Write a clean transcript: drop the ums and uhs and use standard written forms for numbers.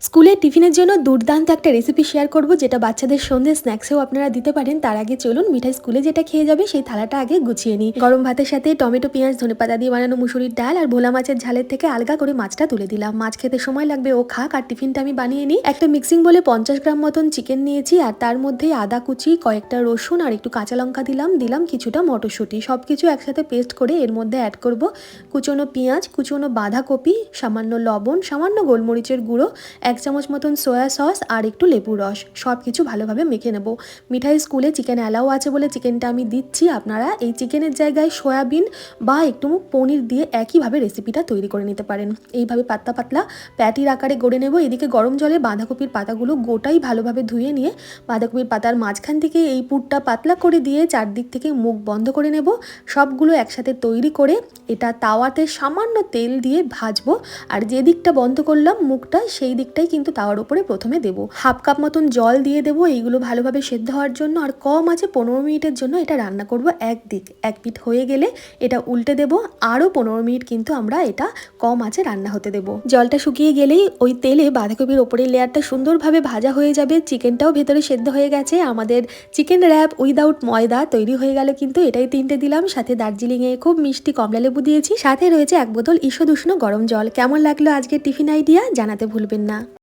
স্কুলের টিফিনের জন্য দুর্দান্ত একটা রেসিপি শেয়ার করব, যেটা বাচ্চাদের সন্ধ্যে স্ন্যাক্সেও আপনারা দিতে পারেন। তার আগে চলুন মিঠাই স্কুলে যেটা খেয়ে যাবে সেই থালাটা আগে গুছিয়ে নিই। গরম ভাতের সাথে টমেটো, পেঁয়াজ, ধনেপাতা দিয়ে বানানো মুসুরির ডাল আর ভোলা মাছের ঝালের থেকে আলগা করে মাছটা তুলে দিলাম। মাছ খেতে সময় লাগবে, ও খাক, আর টিফিনটা আমি বানিয়ে নিই। একটা মিক্সিং বলে 50 গ্রাম মতন চিকেন নিয়েছি, আর তার মধ্যে আদা কুচি, কয়েকটা রসুন আর একটু কাঁচা লঙ্কা দিলাম কিছুটা মটরশুঁটি। সবকিছু একসাথে পেস্ট করে এর মধ্যে অ্যাড করব কুচনো পেঁয়াজ, কুচনো বাঁধাকপি, সামান্য লবণ, সামান্য গোলমরিচের গুঁড়ো, 1 চামচ মতন সোয়া সস আর একটু লেবুর রস। সব কিছু ভালোভাবে মেখে নেব। মিঠাই স্কুলে চিকেন অ্যালাউ আছে বলে চিকেনটা আমি দিচ্ছি। আপনারা এই চিকেনের জায়গায় সয়াবিন বা একটু পনির দিয়ে একইভাবে রেসিপিটা তৈরি করে নিতে পারেন। এইভাবে পাতলা পাতলা প্যাটির আকারে গড়ে নেব। এদিকে গরম জলে বাঁধাকপির পাতাগুলো গোটাই ভালোভাবে ধুয়ে নিয়ে বাঁধাকপির পাতার মাঝখান থেকে এই পুরটা পাতলা করে দিয়ে চারদিক থেকে মুখ বন্ধ করে নেব। সবগুলো একসাথে তৈরি করে এটা তাওয়াতে সামান্য তেল দিয়ে ভাজবো। আর যে দিকটা বন্ধ করলাম মুখটা, সেই দিকটাই কিন্তু তাওয়ার উপরে প্রথমে দেবো। 1/2 কাপ মতন জল দিয়ে দেবো এইগুলো ভালোভাবে সেদ্ধ হওয়ার জন্য। আর কম আছে 15 মিনিটের জন্য এটা রান্না করব। এক পিঠ হয়ে গেলে এটা উল্টে দেবো। আরও 15 মিনিট কিন্তু আমরা এটা কম আছে রান্না হতে দেবো। জলটা শুকিয়ে গেলেই ওই তেলে বাঁধাকপির ওপরের লেয়ারটা সুন্দরভাবে ভাজা হয়ে যাবে। চিকেনটাও ভেতরে সেদ্ধ হয়ে গেছে। আমাদের চিকেন র্যাপ উইদাউট ময়দা তৈরি হয়ে গেল। কিন্তু এটাই 3টে দিলাম, সাথে দার্জিলিংয়ে খুব মিষ্টি কমলা লেবু দিয়েছি, সাথে রয়েছে 1 বোতল ঈষদ উষ্ণ গরম জল। কেমন লাগলো আজকের টিফিন আইডিয়া জানাতে ভুলবেন না।